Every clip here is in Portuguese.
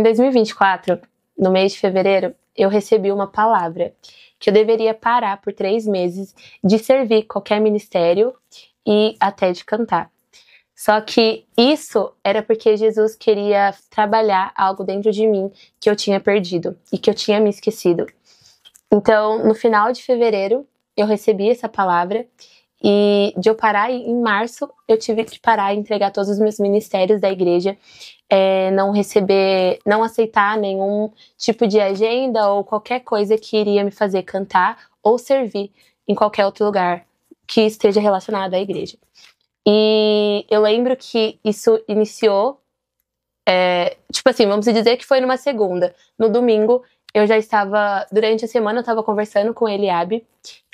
Em 2024, no mês de fevereiro, eu recebi uma palavra que eu deveria parar por 3 meses de servir qualquer ministério e até de cantar. Só que isso era porque Jesus queria trabalhar algo dentro de mim que eu tinha perdido e que eu tinha me esquecido. Então, no final de fevereiro, eu recebi essa palavra e de eu parar em março, eu tive que parar e entregar todos os meus ministérios da igreja, não aceitar nenhum tipo de agenda ou qualquer coisa que iria me fazer cantar ou servir em qualquer outro lugar que esteja relacionado à igreja. E eu lembro que isso iniciou, vamos dizer que foi numa segunda. No domingo, eu já estava, durante a semana eu estava conversando com o Eliabe,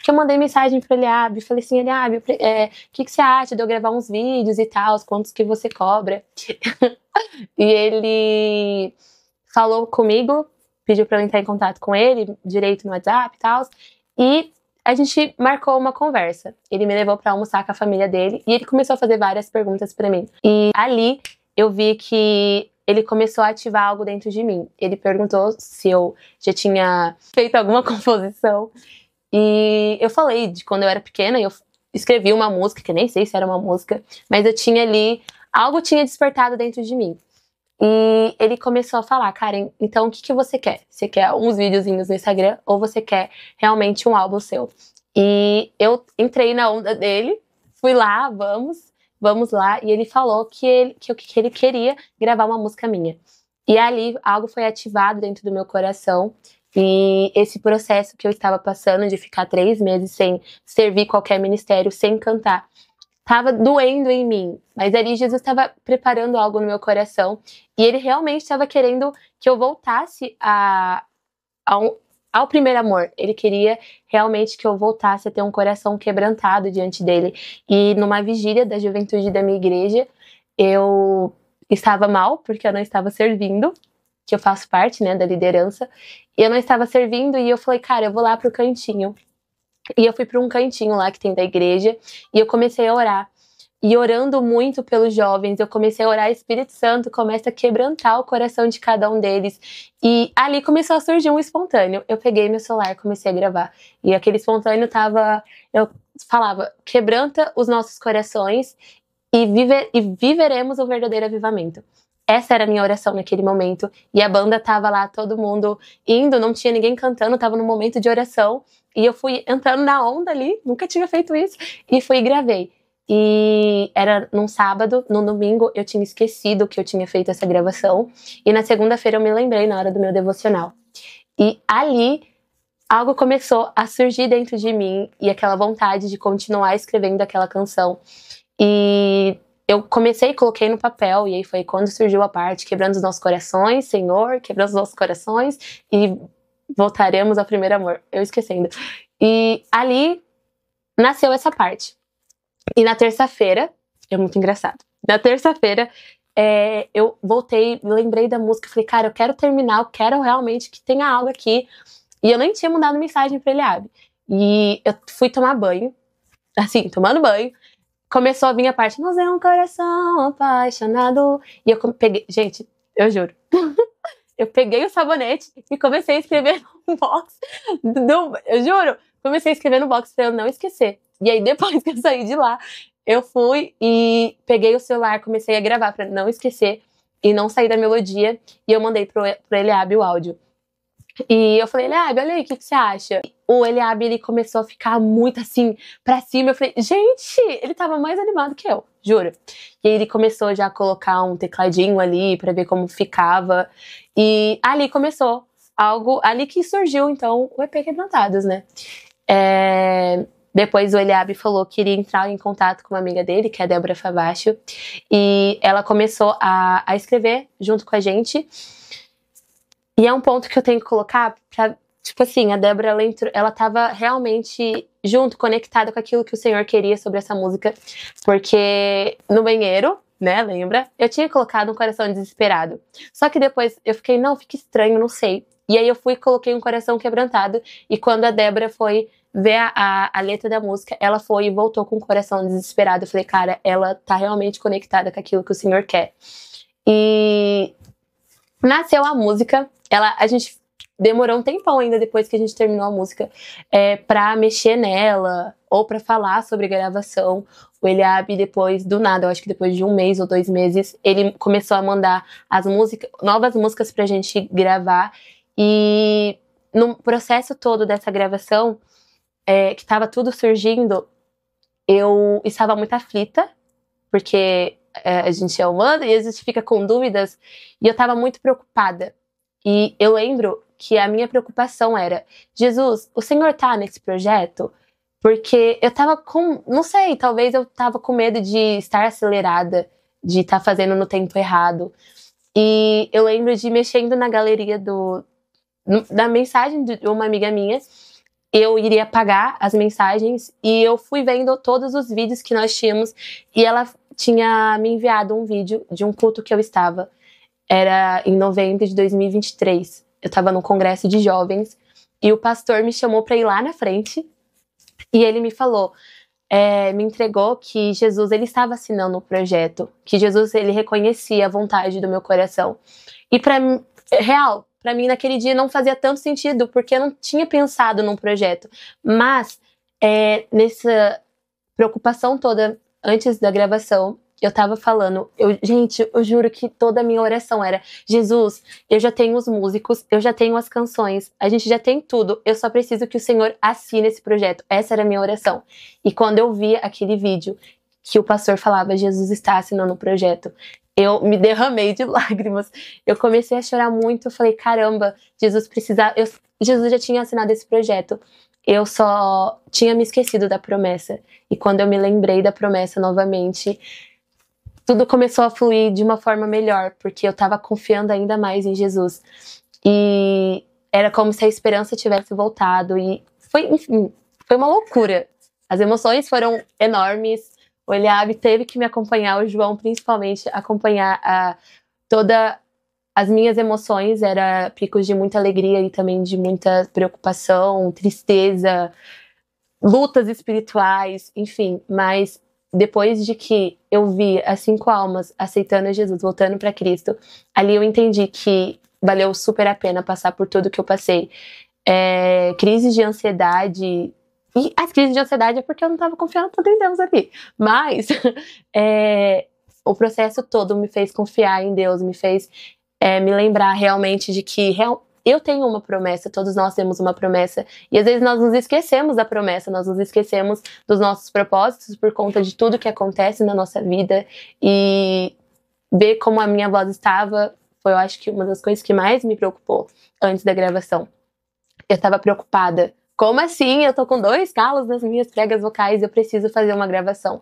que eu mandei mensagem pro Eliabe, falei assim, Eliabe, o que você acha de eu gravar uns vídeos e tal, quantos que você cobra? E ele falou comigo, pediu pra eu entrar em contato com ele, direito no WhatsApp e tal, e a gente marcou uma conversa. Ele me levou pra almoçar com a família dele, e ele começou a fazer várias perguntas pra mim. E ali, eu vi que ele começou a ativar algo dentro de mim. Ele perguntou se eu já tinha feito alguma composição. E eu falei de quando eu era pequena, eu escrevi uma música, que nem sei se era uma música, mas eu tinha ali, algo tinha despertado dentro de mim. E ele começou a falar, Karen, então o que você quer? Você quer uns videozinhos no Instagram ou você quer realmente um álbum seu? E eu entrei na onda dele, fui lá, vamos lá. E ele falou que ele queria gravar uma música minha. E ali algo foi ativado dentro do meu coração. E esse processo que eu estava passando de ficar 3 meses sem servir qualquer ministério, sem cantar, estava doendo em mim. Mas ali Jesus estava preparando algo no meu coração. E ele realmente estava querendo que eu voltasse ao primeiro amor. Ele queria realmente que eu voltasse a ter um coração quebrantado diante dele. E numa vigília da juventude da minha igreja, eu estava mal, porque eu não estava servindo, que eu faço parte, né, da liderança. E eu não estava servindo e eu falei, cara, eu vou lá pro cantinho. E eu fui para um cantinho lá que tem da igreja e eu comecei a orar. E orando muito pelos jovens, eu comecei a orar, Espírito Santo começa a quebrantar o coração de cada um deles. E ali começou a surgir um espontâneo. Eu peguei meu celular e comecei a gravar. E aquele espontâneo eu falava, quebranta os nossos corações e viveremos o verdadeiro avivamento. Essa era a minha oração naquele momento. E a banda tava lá, todo mundo indo, não tinha ninguém cantando, tava no momento de oração. E eu fui entrando na onda ali, nunca tinha feito isso, e fui e gravei. E era num sábado, no domingo eu tinha esquecido que eu tinha feito essa gravação. E na segunda-feira eu me lembrei na hora do meu devocional. E ali, algo começou a surgir dentro de mim, e aquela vontade de continuar escrevendo aquela canção. E eu comecei e coloquei no papel, e aí foi quando surgiu a parte, quebrando os nossos corações, Senhor, quebrando os nossos corações, e voltaremos ao primeiro amor. Eu esquecendo. E ali nasceu essa parte. E na terça-feira, é muito engraçado, na terça-feira eu voltei, me lembrei da música, falei, cara, eu quero terminar, eu quero realmente que tenha algo aqui. E eu nem tinha mandado mensagem pra Eliabe. E eu fui tomar banho, assim, tomando banho, começou a vir a parte, mas é um coração apaixonado. E eu peguei, gente, eu juro, eu peguei o sabonete e comecei a escrever no box. Eu juro, comecei a escrever no box pra eu não esquecer. E aí, depois que eu saí de lá, eu fui e peguei o celular, comecei a gravar pra não esquecer e não sair da melodia. E eu mandei pro Eliabe o áudio. E eu falei, Eliabe, olha aí, o que você acha? O Eliabe, ele começou a ficar muito assim, pra cima. Eu falei, gente, ele tava mais animado que eu, juro. E aí ele começou já a colocar um tecladinho ali pra ver como ficava. E ali começou algo, ali que surgiu, então, o EP Quebrantados, né? Depois o Eliabe falou que iria entrar em contato com uma amiga dele, que é a Débora Favacho. E ela começou a escrever junto com a gente. E é um ponto que eu tenho que colocar pra, tipo assim, a Débora, ela tava realmente junto, conectada com aquilo que o Senhor queria sobre essa música. Porque no banheiro, né, lembra? Eu tinha colocado um coração desesperado. Só que depois eu fiquei, não, fica estranho, não sei. E aí eu fui e coloquei um coração quebrantado. E quando a Débora foi ver a letra da música, ela foi e voltou com o coração desesperado. Eu falei, cara, ela tá realmente conectada com aquilo que o Senhor quer. E Nasceu a música, a gente demorou um tempão ainda depois que a gente terminou a música pra mexer nela ou pra falar sobre gravação. O Eliabe, depois, do nada, eu acho que depois de 1 mês ou 2 meses, ele começou a mandar as músicas, novas músicas pra gente gravar. E no processo todo dessa gravação, que tava tudo surgindo, eu estava muito aflita, porque a gente é humano e a gente fica com dúvidas, e eu tava muito preocupada. E eu lembro que a minha preocupação era: Jesus, o Senhor tá nesse projeto? Porque eu tava com, não sei, talvez eu tava com medo de estar acelerada, de estar fazendo no tempo errado. E eu lembro de mexendo na galeria da mensagem de uma amiga minha, eu iria apagar as mensagens e eu fui vendo todos os vídeos que nós tínhamos, e ela tinha me enviado um vídeo de um culto que eu estava. Era em novembro de 2023. Eu estava num congresso de jovens e o pastor me chamou para ir lá na frente e ele me falou, me entregou que Jesus, ele estava assinando o projeto, que Jesus, ele reconhecia a vontade do meu coração. E para mim, real, para mim naquele dia não fazia tanto sentido, porque eu não tinha pensado num projeto. Mas nessa preocupação toda antes da gravação, eu tava falando, gente, eu juro que toda a minha oração era: Jesus, eu já tenho os músicos, eu já tenho as canções, a gente já tem tudo, eu só preciso que o Senhor assine esse projeto. Essa era a minha oração. E quando eu vi aquele vídeo que o pastor falava: Jesus está assinando o projeto, eu me derramei de lágrimas. Eu comecei a chorar muito, eu falei: caramba, Jesus Jesus já tinha assinado esse projeto. Eu só tinha me esquecido da promessa. E quando eu me lembrei da promessa novamente, tudo começou a fluir de uma forma melhor, porque eu tava confiando ainda mais em Jesus. E era como se a esperança tivesse voltado. E enfim, foi uma loucura. As emoções foram enormes. O Eliabe teve que me acompanhar, o João principalmente, acompanhar todas as minhas emoções. Era picos de muita alegria e também de muita preocupação, tristeza, lutas espirituais, enfim. Mas depois de que eu vi as 5 almas aceitando Jesus, voltando para Cristo, ali eu entendi que valeu super a pena passar por tudo que eu passei. Crises de ansiedade. E as crises de ansiedade é porque eu não estava confiando tanto em Deus ali. Mas o processo todo me fez confiar em Deus, me fez me lembrar realmente de que eu tenho uma promessa, todos nós temos uma promessa, e às vezes nós nos esquecemos da promessa, nós nos esquecemos dos nossos propósitos por conta de tudo que acontece na nossa vida. E ver como a minha voz estava foi, eu acho que, uma das coisas que mais me preocupou antes da gravação. Eu estava preocupada. Como assim? Eu tô com 2 calos nas minhas pregas vocais, eu preciso fazer uma gravação.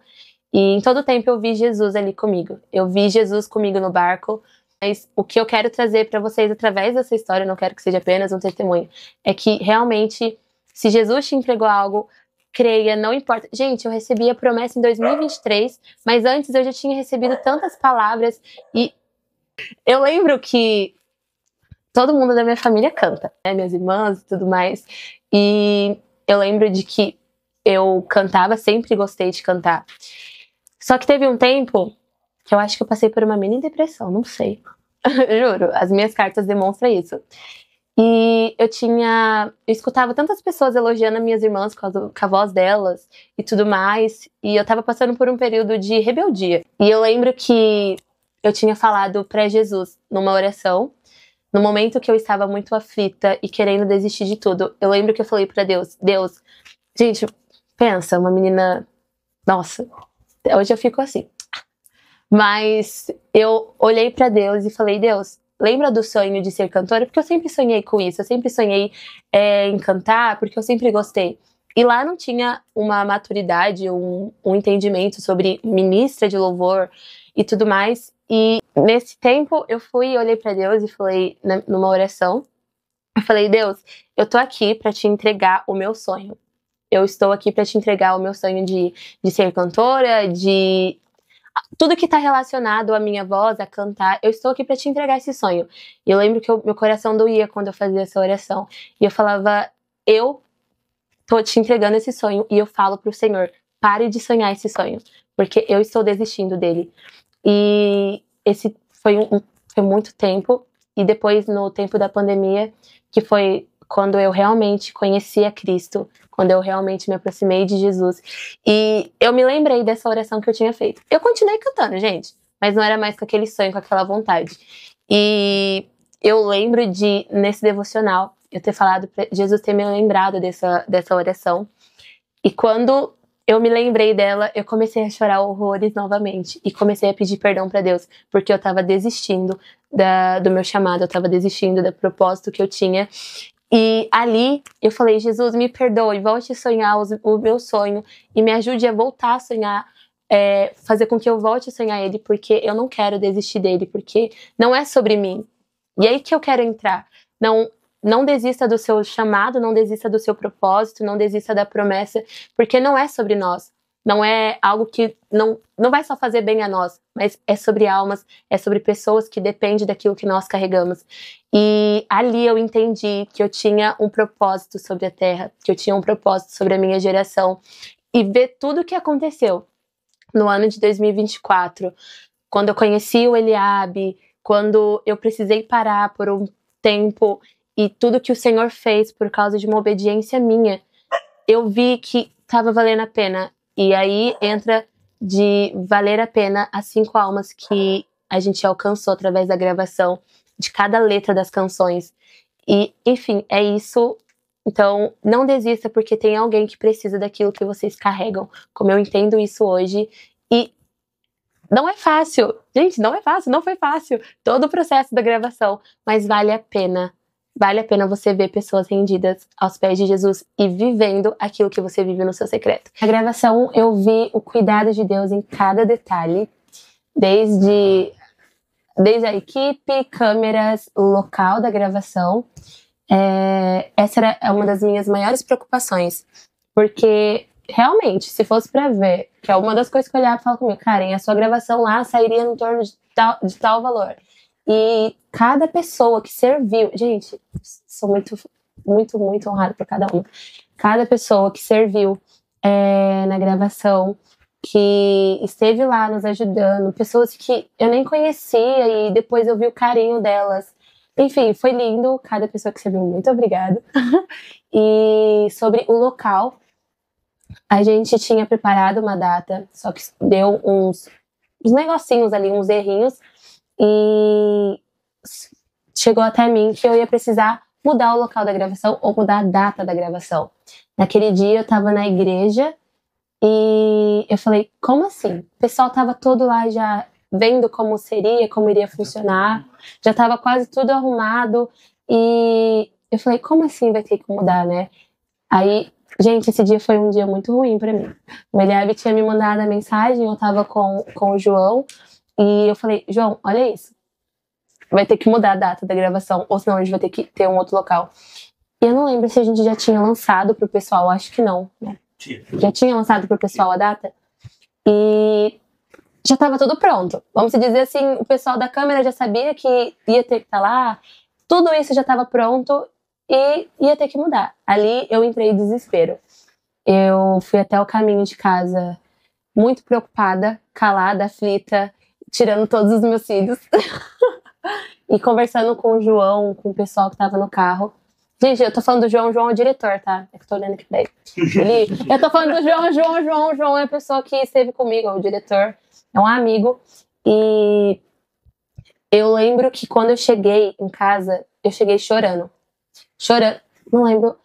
E em todo o tempo eu vi Jesus ali comigo. Eu vi Jesus comigo no barco. Mas o que eu quero trazer para vocês através dessa história, eu não quero que seja apenas um testemunho, é que realmente, se Jesus te entregou algo, creia, não importa. Gente, eu recebi a promessa em 2023, mas antes eu já tinha recebido tantas palavras. E eu lembro que todo mundo da minha família canta, né? Minhas irmãs e tudo mais. E eu lembro de que eu cantava, sempre gostei de cantar. Só que teve um tempo que eu acho que eu passei por uma mini depressão, não sei. Juro, as minhas cartas demonstram isso. E eu escutava tantas pessoas elogiando as minhas irmãs com a voz delas e tudo mais. E eu tava passando por um período de rebeldia. E eu lembro que eu tinha falado pra Jesus numa oração, no momento que eu estava muito aflita e querendo desistir de tudo. Eu lembro que eu falei pra Deus: Deus, gente, pensa, uma menina... Nossa, hoje eu fico assim. Mas eu olhei pra Deus e falei: Deus, lembra do sonho de ser cantora? Porque eu sempre sonhei com isso, eu sempre sonhei em cantar, porque eu sempre gostei. E lá não tinha uma maturidade, um entendimento sobre ministra de louvor e tudo mais. E nesse tempo eu fui e olhei pra Deus e falei, numa oração, eu falei: Deus, eu tô aqui pra te entregar o meu sonho. Eu estou aqui pra te entregar o meu sonho de ser cantora, de... tudo que tá relacionado à minha voz, a cantar, eu estou aqui pra te entregar esse sonho. E eu lembro que meu coração doía quando eu fazia essa oração. E eu falava: eu tô te entregando esse sonho, e eu falo pro Senhor: pare de sonhar esse sonho, porque eu estou desistindo dele. E esse foi muito tempo e depois no tempo da pandemia, que foi quando eu realmente conheci a Cristo, quando eu realmente me aproximei de Jesus. E eu me lembrei dessa oração que eu tinha feito. Eu continuei cantando, gente, mas não era mais com aquele sonho, com aquela vontade. E eu lembro de, nesse devocional, eu ter falado pra Jesus ter me lembrado dessa oração. E quando eu me lembrei dela, eu comecei a chorar horrores novamente. E comecei a pedir perdão pra Deus, porque eu tava desistindo do meu chamado, eu tava desistindo do propósito que eu tinha. E ali eu falei, Jesus, me perdoe, volte a sonhar o meu sonho e me ajude a voltar a sonhar, fazer com que eu volte a sonhar ele, porque eu não quero desistir dele, porque não é sobre mim. E aí que eu quero entrar. Não desista do seu chamado, não desista do seu propósito, não desista da promessa, porque não é sobre nós. Não é algo que não vai só fazer bem a nós, mas é sobre almas, é sobre pessoas que dependem daquilo que nós carregamos. E ali eu entendi que eu tinha um propósito sobre a terra, que eu tinha um propósito sobre a minha geração. E ver tudo o que aconteceu no ano de 2024, quando eu conheci o Eliabe, quando eu precisei parar por um tempo e tudo que o Senhor fez por causa de uma obediência minha, eu vi que estava valendo a pena. E aí entra de valer a pena as 5 almas que a gente alcançou através da gravação de cada letra das canções. E, enfim, é isso. Então, não desista, porque tem alguém que precisa daquilo que vocês carregam, como eu entendo isso hoje. E não é fácil. Gente, não é fácil, não foi fácil. Todo o processo da gravação, mas vale a pena. Vale a pena você ver pessoas rendidas aos pés de Jesus e vivendo aquilo que você vive no seu secreto. Na gravação, eu vi o cuidado de Deus em cada detalhe, desde a equipe, câmeras, o local da gravação. Essa era uma das minhas maiores preocupações, porque realmente, se fosse pra ver, que é uma das coisas que eu olhava e falava comigo, Karen, a sua gravação lá sairia no torno de tal valor. E cada pessoa que serviu, gente, sou muito, muito, muito honrada por cada uma. Cada pessoa que serviu na gravação, que esteve lá nos ajudando, pessoas que eu nem conhecia e depois eu vi o carinho delas. Enfim, foi lindo, cada pessoa que serviu, muito obrigada. E sobre o local, a gente tinha preparado uma data, só que deu uns negocinhos ali, uns errinhos, e chegou até mim que eu ia precisar mudar o local da gravação ou mudar a data da gravação. Naquele dia eu tava na igreja e eu falei, como assim? O pessoal tava todo lá já vendo como seria, como iria funcionar, já tava quase tudo arrumado e eu falei, como assim vai ter que mudar, né? Aí, gente, esse dia foi um dia muito ruim pra mim. O Eliabe tinha me mandado a mensagem, eu tava com o João, e eu falei, João, olha isso. Vai ter que mudar a data da gravação, ou senão a gente vai ter que ter um outro local. E eu não lembro se a gente já tinha lançado pro pessoal, acho que não, né? Já tinha lançado pro pessoal a data. E já tava tudo pronto. Vamos dizer assim, o pessoal da câmera já sabia que ia ter que estar lá. Tudo isso já tava pronto e ia ter que mudar. Ali eu entrei em desespero. Eu fui até o caminho de casa muito preocupada, calada, aflita, tirando todos os meus cílios. E conversando com o João, com o pessoal que tava no carro. Gente, eu tô falando do João, João é o diretor, tá? É que eu tô olhando aqui pra ele. Eu tô falando do João é a pessoa que esteve comigo, é o diretor, é um amigo. E eu lembro que quando eu cheguei em casa, eu cheguei chorando. Não lembro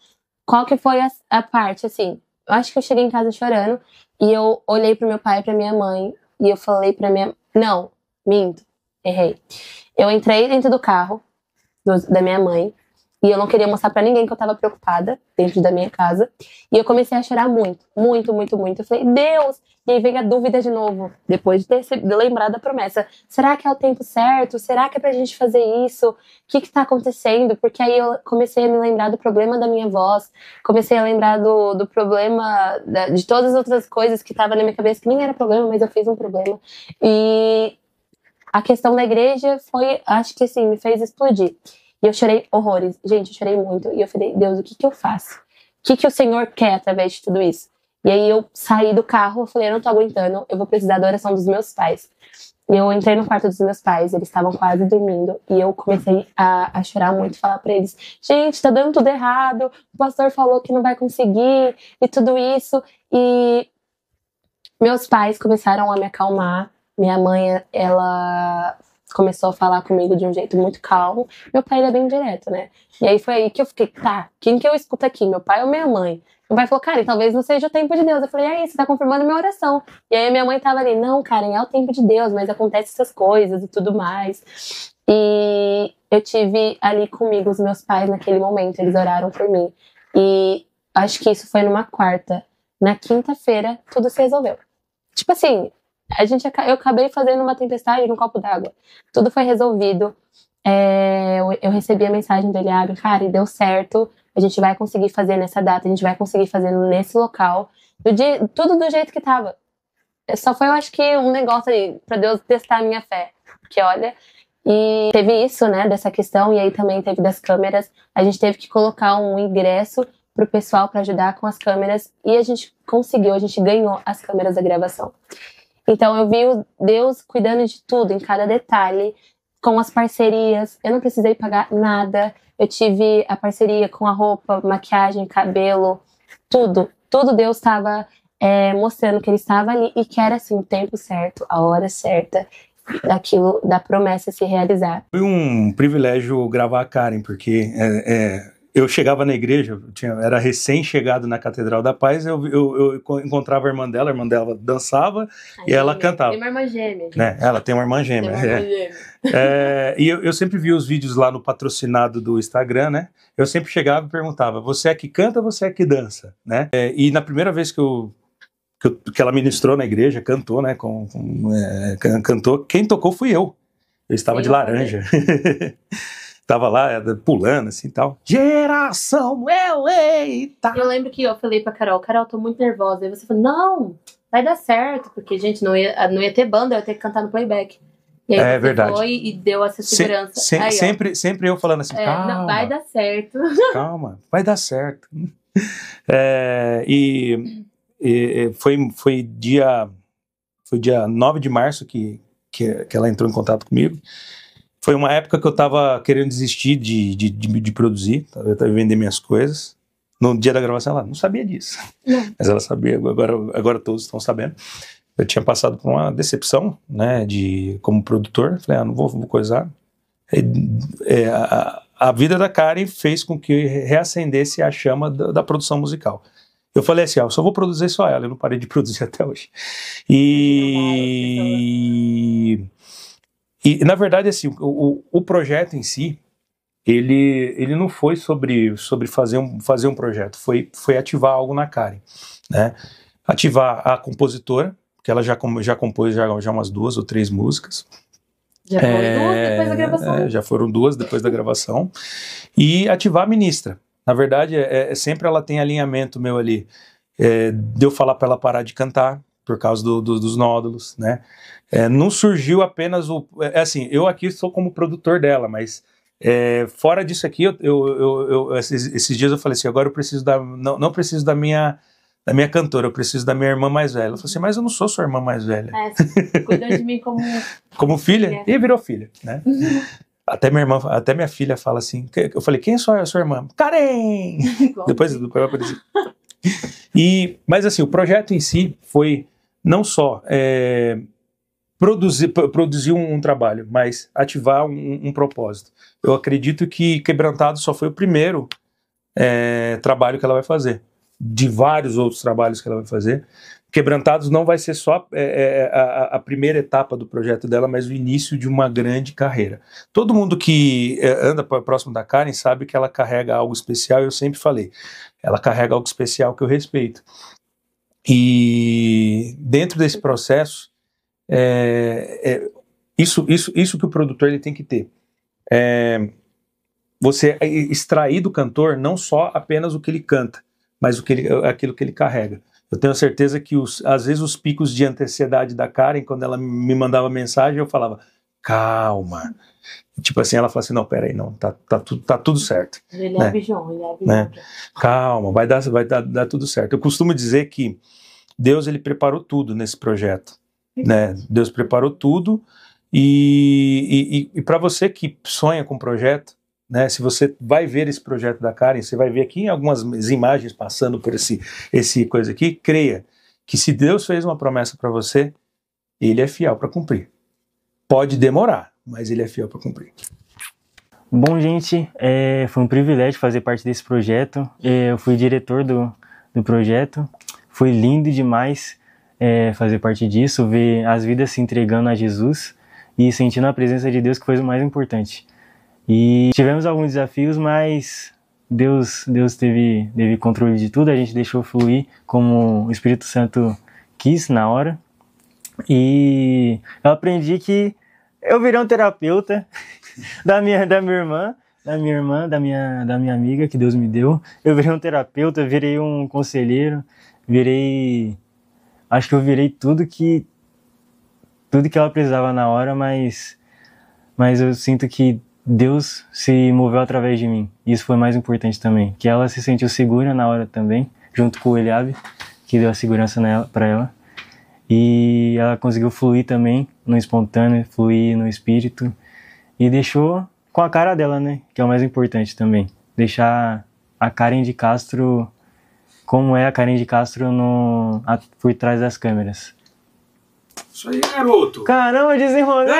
qual que foi a parte, assim. Eu acho que eu cheguei em casa chorando e eu olhei pro meu pai e pra minha mãe e eu falei pra minha... Não, minto, errei. Eu entrei dentro do carro da minha mãe e eu não queria mostrar pra ninguém que eu tava preocupada dentro da minha casa. E eu comecei a chorar muito, muito, muito, muito. Eu falei, Deus! E aí vem a dúvida de novo, depois de ter lembrado da promessa. Será que é o tempo certo? Será que é pra gente fazer isso? O que tá acontecendo? Porque aí eu comecei a me lembrar do problema da minha voz. Comecei a lembrar do problema, de todas as outras coisas que estavam na minha cabeça, que nem era problema, mas eu fiz um problema. E a questão da igreja foi, acho que assim, me fez explodir. E eu chorei horrores. Gente, eu chorei muito. E eu falei, Deus, o que eu faço? O que o Senhor quer através de tudo isso? E aí eu saí do carro, eu falei, eu não tô aguentando, eu vou precisar da oração dos meus pais. E eu entrei no quarto dos meus pais, eles estavam quase dormindo, e eu comecei a chorar muito, falar pra eles, gente, tá dando tudo errado, o pastor falou que não vai conseguir, e tudo isso. E meus pais começaram a me acalmar, minha mãe, ela começou a falar comigo de um jeito muito calmo, meu pai, ele é bem direto, né? E aí foi aí que eu fiquei, tá, quem que eu escuto aqui, meu pai ou minha mãe? Meu pai falou, Karen, talvez não seja o tempo de Deus. Eu falei, aí, você tá confirmando minha oração. E aí a minha mãe tava ali, não, Karen, é o tempo de Deus, mas acontece essas coisas e tudo mais. E eu tive ali comigo os meus pais naquele momento, eles oraram por mim. E acho que isso foi numa quarta. Na quinta-feira, tudo se resolveu. Tipo assim, eu acabei fazendo uma tempestade num copo d'água. Tudo foi resolvido. Eu recebi a mensagem do Eliabe, cara, e deu certo. A gente vai conseguir fazer nessa data, a gente vai conseguir fazer nesse local. Tudo do jeito que tava. Só foi, eu acho que, um negócio aí pra Deus testar a minha fé. Porque, olha, e teve isso, né, dessa questão, e aí também teve das câmeras. A gente teve que colocar um ingresso pro pessoal pra ajudar com as câmeras, e a gente conseguiu, a gente ganhou as câmeras da gravação. Então eu vi Deus cuidando de tudo, em cada detalhe, com as parcerias. Eu não precisei pagar nada. Eu tive a parceria com a roupa, maquiagem, cabelo, tudo. Tudo Deus estava mostrando que ele estava ali e que era assim o tempo certo, a hora certa, daquilo, da promessa se realizar. Foi um privilégio gravar a Karen, porque eu chegava na igreja, era recém-chegado na Catedral da Paz, eu encontrava a irmã dela dançava e ela cantava. Tem uma irmã gêmea. Né? Ela tem uma irmã gêmea. E eu sempre vi os vídeos lá no patrocinado do Instagram, né? Eu sempre chegava e perguntava, você é que canta ou você é que dança? Né? E na primeira vez que ela ministrou na igreja, cantou, né? Cantou, quem tocou fui eu. Eu estava de laranja. Tava lá, pulando, assim, tal. Geração eleita! Eu lembro que eu falei pra Carol, tô muito nervosa. E você falou, não, vai dar certo. Porque, gente, não ia ter banda, eu ia ter que cantar no playback. E aí você verdade. Foi e deu essa segurança. Sempre eu falando assim, calma. Não, vai dar certo. Calma, vai dar certo. Foi dia 9 de março que ela entrou em contato comigo. Foi uma época que eu tava querendo desistir de produzir, eu tava vendendo minhas coisas. No dia da gravação ela não sabia disso, mas ela sabia, agora todos estão sabendo. Eu tinha passado por uma decepção, né, como produtor, falei, não vou coisar. A vida da Karen fez com que reacendesse a chama da produção musical. Eu falei assim, eu só vou produzir só ela, eu não parei de produzir até hoje. E na verdade, assim, o projeto em si, ele não foi sobre fazer um projeto, foi ativar algo na Karen, né? Ativar a compositora, que ela já compôs já umas 2 ou 3 músicas. Já foram 2 depois da gravação. Já foram 2 depois da gravação. E ativar a ministra. Na verdade, sempre ela tem alinhamento meu ali. De eu falar para ela parar de cantar, por causa dos nódulos, né? Não surgiu apenas assim, eu aqui sou como produtor dela, mas fora disso aqui, esses dias eu falei assim, agora eu preciso não preciso da minha cantora, eu preciso da minha irmã mais velha. Ela falou assim, mas eu não sou sua irmã mais velha. Você cuidou de mim como filha? E virou filha, né? Até minha filha fala assim, eu falei, quem é a sua irmã? Karen! Depois vai aparecer. Mas assim, o projeto em si foi não só produzir um trabalho, mas ativar um propósito. Eu acredito que Quebrantado só foi o primeiro trabalho que ela vai fazer, de vários outros trabalhos que ela vai fazer. Quebrantados não vai ser só a primeira etapa do projeto dela, mas o início de uma grande carreira. Todo mundo que anda próximo da Karen sabe que ela carrega algo especial, eu sempre falei, ela carrega algo especial que eu respeito. E dentro desse processo, isso que o produtor ele tem que ter. Você extrair do cantor não só apenas o que ele canta, mas aquilo que ele carrega. Eu tenho certeza que às vezes os picos de ansiedade da Karen, quando ela me mandava mensagem, eu falava, calma. Tipo assim, ela fala assim, não, peraí, não, tá tudo certo. Ele né? é bijão, ele é bijão. Né? Calma, vai dar tudo certo. Eu costumo dizer que Deus, ele preparou tudo nesse projeto, né? Deus preparou tudo e para você que sonha com o projeto, né? Se você vai ver esse projeto da Karen, você vai ver aqui algumas imagens passando por esse coisa aqui, creia que se Deus fez uma promessa para você, ele é fiel para cumprir. Pode demorar, mas ele é fiel para cumprir. Bom, gente, foi um privilégio fazer parte desse projeto. Eu fui diretor do projeto. Foi lindo demais fazer parte disso, ver as vidas se entregando a Jesus e sentindo a presença de Deus, que foi o mais importante. E tivemos alguns desafios, mas Deus teve controle de tudo. A gente deixou fluir como o Espírito Santo quis na hora. E eu aprendi que eu virei um terapeuta da minha amiga que Deus me deu. Eu virei um terapeuta, virei um conselheiro, acho que eu virei tudo que ela precisava na hora, mas eu sinto que Deus se moveu através de mim. Isso foi mais importante também, que ela se sentiu segura na hora também, junto com o Eliabe, que deu a segurança para ela. E ela conseguiu fluir também no espontâneo, fluir no espírito e deixou com a cara dela, né? Que é o mais importante também. Deixar a Karen de Castro como é a Karen de Castro por trás das câmeras. Isso aí, garoto! Caramba, desenrolei!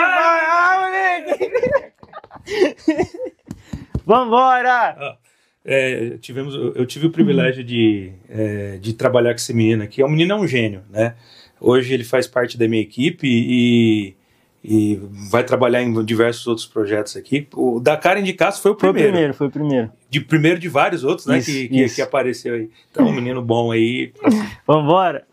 Moleque! Vambora! Eu tive o privilégio de trabalhar com esse menino aqui. O menino é um gênio, né? Hoje ele faz parte da minha equipe e vai trabalhar em diversos outros projetos aqui. O da Karen de Castro foi o primeiro. Foi o primeiro. Primeiro de vários outros, né? Isso. Que apareceu aí. Então, um menino bom aí. Vambora!